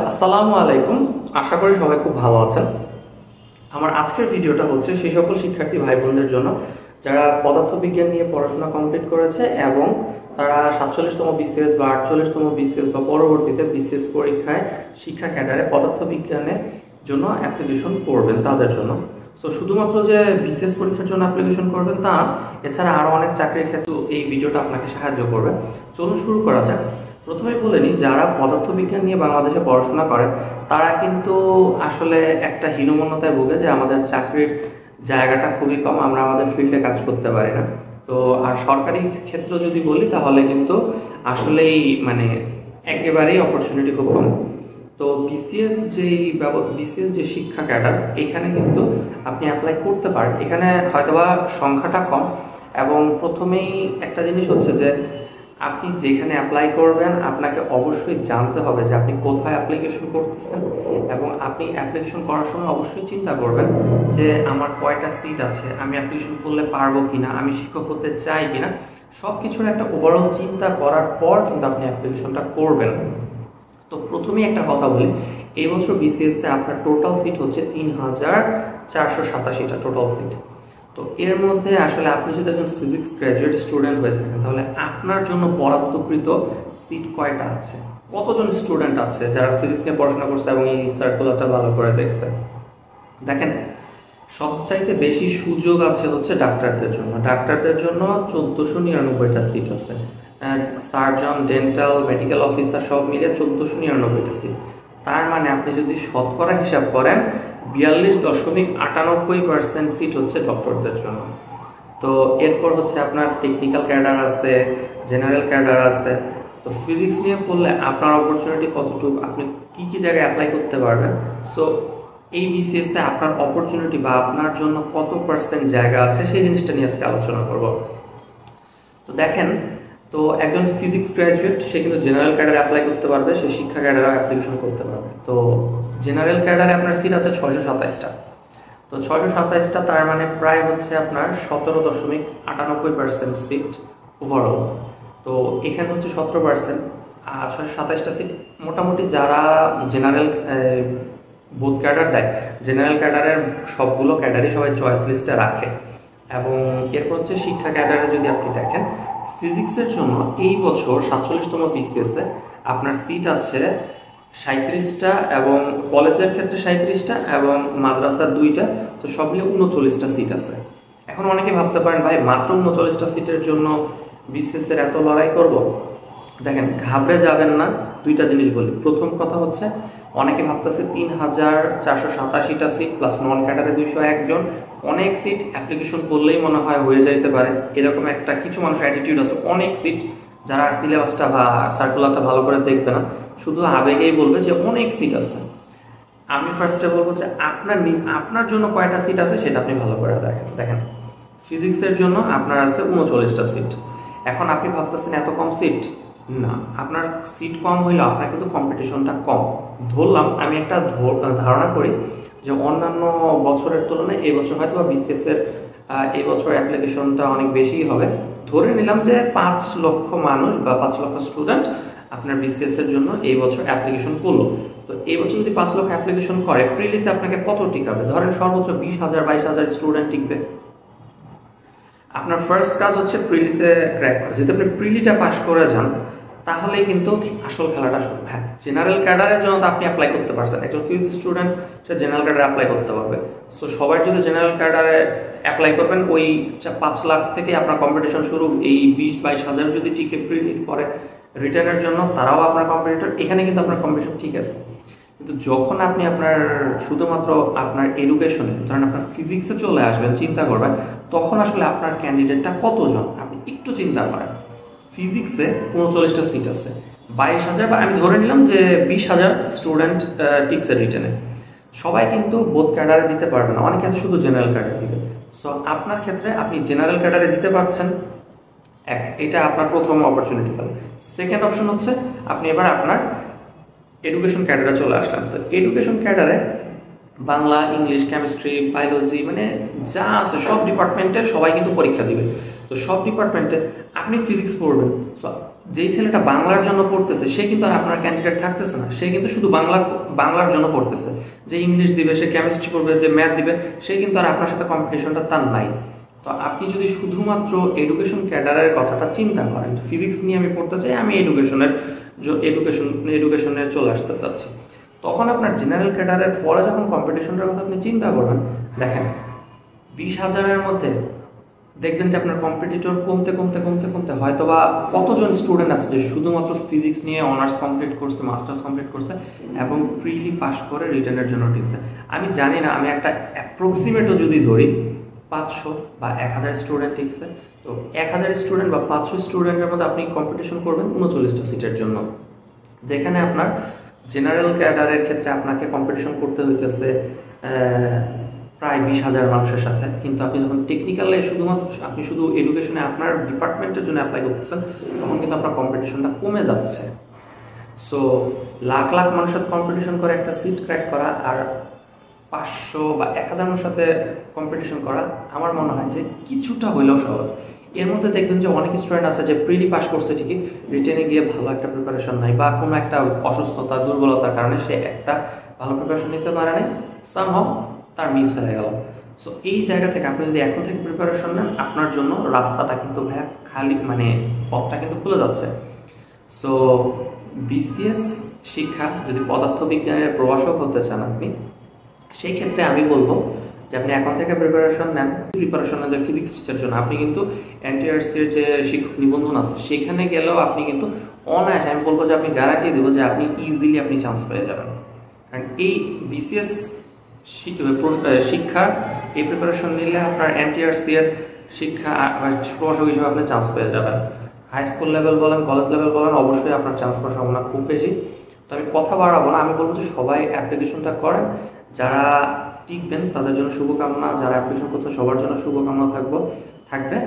আসসালামু আলাইকুম। আশা করি সবাই খুব ভালো আছেন। আমার আজকের ভিডিওটা হচ্ছে সেই সকল শিক্ষার্থী ভাই বোনদের জন্য যারা পদার্থবিজ্ঞান নিয়ে পড়াশোনা কমপ্লিট করেছে এবং তারা 47তম বিসিএস বা 48তম বিসিএস বা পরবর্তীতে বিসিএস পরীক্ষায় শিক্ষা ক্যাডারে পদার্থবিজ্ঞানের জন্য অ্যাপ্লিকেশন করবেন তাদের জন্য। সো শুধুমাত্র যে বিসিএস পরীক্ষার জন্য অ্যাপ্লিকেশন করবেন তা না, এছাড়া আরও অনেক চাকরির ক্ষেত্রে এই ভিডিওটা আপনাকে সাহায্য করবে। চলুন শুরু করা যাক। প্রথমেই বলে নিই, যারা পদার্থবিজ্ঞান নিয়ে বাংলাদেশে পড়াশোনা করে তারা কিন্তু আসলে একটা হীনমন্যতায় ভোগে যে আমাদের চাকরির জায়গাটা খুবই কম, আমরা আমাদের ফিল্ডে কাজ করতে পারি না। তো আর সরকারি ক্ষেত্র যদি বলি তাহলে কিন্তু আসলেই একেবারেই অপরচুনিটি খুব কম। তো বিসিএস যে শিক্ষা ক্যাডার, এখানে কিন্তু আপনি অ্যাপ্লাই করতে পারেন। এখানে হয়তোবা সংখ্যাটা কম এবং প্রথমেই একটা জিনিস হচ্ছে যে আপনি যেখানে অ্যাপ্লাই করবেন আপনাকে অবশ্যই জানতে হবে যে আপনি কোথায় অ্যাপ্লিকেশন করতেছেন, এবং আপনি অ্যাপ্লিকেশন করার সময় অবশ্যই চিন্তা করবেন যে আমার কয়টা সিট আছে, আমি অ্যাপ্লিকেশন করলে পারবো কিনা, আমি শিক্ষক হতে চাই কিনা। সব কিছুর একটা ওভারঅল চিন্তা করার পর কিন্তু আপনি অ্যাপ্লিকেশনটা করবেন। তো প্রথমেই একটা কথা বলি, এই বছর বিসিএসে আপনার টোটাল সিট হচ্ছে 3487টা টোটাল সিট। তো এর মধ্যে আসলে আপনি যদি একজন ফিজিক্স গ্র্যাজুয়েট স্টুডেন্ট হয়ে থাকেন তাহলে আপনার জন্য বরাদ্দকৃত সিট কয়টা আছে, কতজন স্টুডেন্ট আছে যারা ফিজিক্স নিয়ে পড়াশোনা করছে এবং এই সার্কুলারটা ভালো করে দেখছে। দেখেন, সবচাইতে বেশি সুযোগ আছে হচ্ছে ডাক্তারদের জন্য। ডাক্তারদের জন্য 1499টা সিট আছে। সার্জন, ডেন্টাল, মেডিকেল অফিসার সব মিলিয়ে 1499টা সিট। তার মানে আপনি যদি শতকরা হিসাব করেন 42.98% সিট হচ্ছে ডক্টরদের জন্য। তো এরপর হচ্ছে আপনার টেকনিক্যাল ক্যাডার আছে, জেনারেল ক্যাডার আছে। তো ফিজিক্স নিয়ে পড়লে আপনার অপরচুনিটি কতটুকু, আপনি কি কি জায়গায় অ্যাপ্লাই করতে পারবেন। সো এই বিসিএসে আপনার অপরচুনিটি বা আপনার জন্য কত পার্সেন্ট জায়গা আছে সেই জিনিসটা নিয়ে আজকে আলোচনা করব। তো দেখেন, তো একজন ফিজিক্স গ্র্যাজুয়েট সে কিন্তু জেনারেল ক্যাডারে অ্যাপ্লাই করতে পারবে, সে শিক্ষা ক্যাডারে অ্যাপ্লিকেশন করতে পারবে। তো জেনারেল ক্যাডারে আপনার সিট আছে 627টা। তো 627টা তার মানে প্রায় হচ্ছে আপনার 17.98% সিট ওভারঅল। তো এখানে হচ্ছে 17%, 627টা সিট মোটামুটি যারা জেনারেল বোথ ক্যাডার দেয়, জেনারেল ক্যাডারের সবগুলো ক্যাডারই সবাই চয়েস লিস্টে রাখে। এবং এরপর হচ্ছে শিক্ষা ক্যাডারে যদি আপনি দেখেন, ফিজিক্সের জন্য এই বছর 47তম বিসিএসে আপনার সিট আছে 37টা, এবং কলেজের ক্ষেত্রে 37টা এবং মাদ্রাসার 2টা। তো সব মিলে 39টা সিট আছে। এখন অনেকে ভাবতে পারেন, ভাই মাত্র 39টা সিটের জন্য বিসিএসের এত লড়াই করব। দেখেন, ঘাবড়ে যাবেন না। দুইটা জিনিস বলি। প্রথম কথা হচ্ছে, অনেকে ভাবতেছে 3487টা সিট প্লাস নন ক্যাডারে 201 জন, অনেক সিট, অ্যাপ্লিকেশন করলেই মনে হয় হয়ে যাইতে পারে, এরকম একটা কিছু মানুষ অ্যাটিটিউড আছে। অনেক সিট, যারা সিলেবাসটা বা সার্কুলারটা ভালো করে দেখবে না, শুধু আবেগেই বলবে যে অনেক সিট আছে। আমি ফার্স্টে বলবো যে আপনার জন্য কয়টা সিট আছে সেটা আপনি ভালো করে দেখেন। ফিজিক্সের জন্য আপনার আছে 39টা সিট। এখন আপনি ভাবতেছেন এত কম সিট, না, আপনার সিট কম হইলেও আপনার কিন্তু কম্পিটিশনটা কম। ধরলাম, আমি একটা ধারণা করি যে অন্যান্য বছরের তুলনায় এই বছর হয়তো বা বিসিএস এর এই বছর অ্যাপ্লিকেশনটা অনেক বেশিই হবে। ধরে নিলাম যে 5 লক্ষ মানুষ বা 5 লক্ষ স্টুডেন্ট আপনার বিসিএস এর জন্য এই বছর অ্যাপ্লিকেশন করলো। তো এই বছর যদি 5 লক্ষ অ্যাপ্লিকেশন করে, প্রিলিতে আপনাকে কত টিকাবে? ধরেন সর্বোচ্চ 20,000 22,000 স্টুডেন্ট টিকবে। আপনার ফার্স্ট কাজ হচ্ছে প্রিলিতে ক্র্যাক করা। যদি আপনি প্রিলিটা পাস করে যান তাহলেই কিন্তু আসল খেলাটা শুরু। হ্যাঁ, জেনারেল ক্যাডারের জন্য তো আপনি অ্যাপ্লাই করতে পারছেন, একজন ফিজিক্স স্টুডেন্ট সে জেনারেল ক্যাডারে অ্যাপ্লাই করতে পারবে। সো সবাই যদি জেনারেল ক্যাডারে অ্যাপ্লাই করবেন, ওই 5 লাখ থেকে আপনার কম্পিটিশন শুরু। এই 20-22 হাজার যদি টিকে প্রিলিট পরে রিটার্নের জন্য, তারাও আপনার কম্পিটিটর। এখানে কিন্তু আপনার কম্পিটিশন ঠিক আছে। কিন্তু যখন আপনি আপনার শুধুমাত্র আপনার এডুকেশনে, ধরেন আপনার ফিজিক্সে চলে আসবেন, চিন্তা করবেন তখন আসলে আপনার ক্যান্ডিডেটটা কতজন, আপনি একটু চিন্তা করেন। ফিজিক্সে 39টা সিট আছে, 22,000 বা আমি ধরে নিলাম যে 20,000 স্টুডেন্ট টিকসে রিটেনে। সবাই কিন্তু বোথ ক্যাডারে দিতে পারবে না, অনেকে আছে শুধু জেনারেল ক্যাডারে দিবে। সো আপনার ক্ষেত্রে আপনি জেনারেল ক্যাডারে দিতে পারছেন, এটা আপনার প্রথম অপরচুনিটি গেল। সেকেন্ড অপশন হচ্ছে আপনি এবার আপনার এডুকেশন ক্যাডারে চলে আসলাম। তো এডুকেশন ক্যাডারে বাংলা, ইংলিশ, কেমিস্ট্রি, বায়োলজি, যা আছে সব ডিপার্টমেন্টের সবাই কিন্তু পরীক্ষা দিবে। তো সব ডিপার্টমেন্টে আপনি ফিজিক্স পড়বেন, যেই ছেলেটা বাংলার জন্য পড়তেছে সে কিন্তু আর আপনার ক্যান্ডিডেট থাকতেছে না, সে কিন্তু শুধু বাংলার জন্য পড়তেছে। যে ইংলিশ দিবে, সে কেমিস্ট্রি পড়বে, যে ম্যাথ দিবে, সে কিন্তু আর আপনার সাথে কম্পিটিশনটা তার নাই। তো আপনি যদি শুধুমাত্র এডুকেশন ক্যাডারের কথাটা চিন্তা করেন, ফিজিক্স নিয়ে আমি পড়তে চাই, আমি এডুকেশনে চলে আসতে চাচ্ছি, তখন আপনার জেনারেল ক্যাডারের পরে যখন কম্পিটিশনটার কথা আপনি চিন্তা করবেন, দেখেন 20,000-এর মধ্যে দেখবেন যে আপনার কম্পিটিটর কমতে কমতে কমতে কমতে হয়তো বা কতজন স্টুডেন্ট আছে যে শুধুমাত্র ফিজিক্স নিয়ে অনার্স কমপ্লিট করছে, মাস্টার্স কমপ্লিট করছে এবং প্রিলি পাস করে রিটার্নের জন্য টিকছে। আমি জানি না, আমি একটা অ্যাপ্রক্সিমেটও যদি ধরি 500 বা 1000 স্টুডেন্ট টিকছে, তো 1000 স্টুডেন্ট বা 500 স্টুডেন্টের মধ্যে আপনি কম্পিটিশন করবেন 39টা সিটের জন্য, যেখানে আপনার জেনারেল ক্যাডারের ক্ষেত্রে আপনাকে কম্পিটিশন করতে হইতেছে প্রায় 20,000 মানুষের সাথে। কিন্তু আপনি যখন টেকনিক্যালে শুধুমাত্র আপনি শুধু এডুকেশনে আপনার ডিপার্টমেন্টের জন্য অ্যাপ্লাই করতেছেন, তখন কিন্তু আপনার কম্পিটিশনটা কমে যাচ্ছে। সো লাখ লাখ মানুষের সাথে কম্পিটিশন করে একটা সিট ক্র্যাক করা আর 500 বা 1000 মানুষের সাথে কম্পিটিশন করা আমার মনে হয় যে কিছুটা হইলেও সহজ। এর মধ্যে দেখবেন যে অনেক স্টুডেন্ট আছে যে প্রিলি পাস করছে ঠিকই, রিটেনে গিয়ে ভালো একটা প্রিপারেশন নাই বা কোনো একটা অসুস্থতা দুর্বলতার কারণে সে একটা ভালো প্রিপারেশন নিতে পারে নাই, সামহাউ তার মিস হয়ে গেল। সো এই জায়গা থেকে আপনি যদি এখন থেকে প্রিপারেশন নেন, আপনার জন্য রাস্তাটা কিন্তু খালি, মানে পথটা কিন্তু খুলে যাচ্ছে। সো বিসিএস শিক্ষা যদি পদার্থবিজ্ঞানের প্রভাষক হতে চান আপনি, সেই ক্ষেত্রে আমি বলবো যে আপনি এখন থেকে প্রিপারেশন নেন। প্রিপারেশন নেন যে ফিজিক্স টিচার জন্য, আপনি কিন্তু এনটিআরসির যে শিক্ষক নিবন্ধন আছে সেখানে গেলেও আপনি কিন্তু অনায়াসে, আমি বলবো যে আপনি গ্যারান্টি দেবো যে আপনি ইজিলি আপনি চান্স পেয়ে যাবেন। কারণ এই বিসিএস শিক্ষার এই প্রিপারেশন নিলে আপনার এনটিআরসি এর শিক্ষা প্রভাষক হিসেবে আপনি চান্স পেয়ে যাবেন। হাই স্কুল লেভেল বলেন, কলেজ লেভেল বলেন, অবশ্যই আপনার চান্স পাওয়ার সম্ভাবনা খুব বেশি। তো আমি কথা বাড়াবো না, আমি বলবো যে সবাই অ্যাপ্লিকেশনটা করেন। যারা টিকবেন তাদের জন্য শুভকামনা, যারা অ্যাপ্লিকেশন করছে সবার জন্য শুভকামনা থাকবে,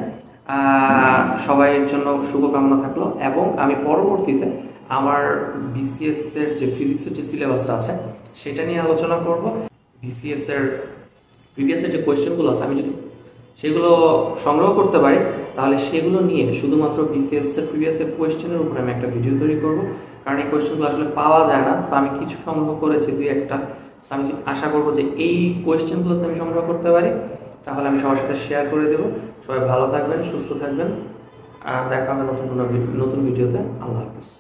সবাইয়ের জন্য শুভকামনা থাকলো। এবং আমি পরবর্তীতে আমার বিসিএস এর যে ফিজিক্সের যে সিলেবাসটা আছে সেটা নিয়ে আলোচনা করব। বিসিএস এর প্রিভিয়াসের যে কোয়েশ্চেনগুলো আছে আমি যদি সেগুলো সংগ্রহ করতে পারি, তাহলে সেগুলো নিয়ে শুধুমাত্র বিসিএস এর প্রিভিয়াসের কোয়েশ্চেনের উপরে আমি একটা ভিডিও তৈরি করব। কারণ এই কোয়েশ্চেনগুলো আসলে পাওয়া যায় না, তো আমি কিছু সংগ্রহ করেছি 2-1টা। আমি আশা করবো যে এই কোয়েশ্চেনগুলো যদি আমি সংগ্রহ করতে পারি তাহলে আমি সবার সাথে শেয়ার করে দেবো। সবাই ভালো থাকবেন, সুস্থ থাকবেন, দেখা হবে নতুন ভিডিওতে। আল্লাহ হাফিজ।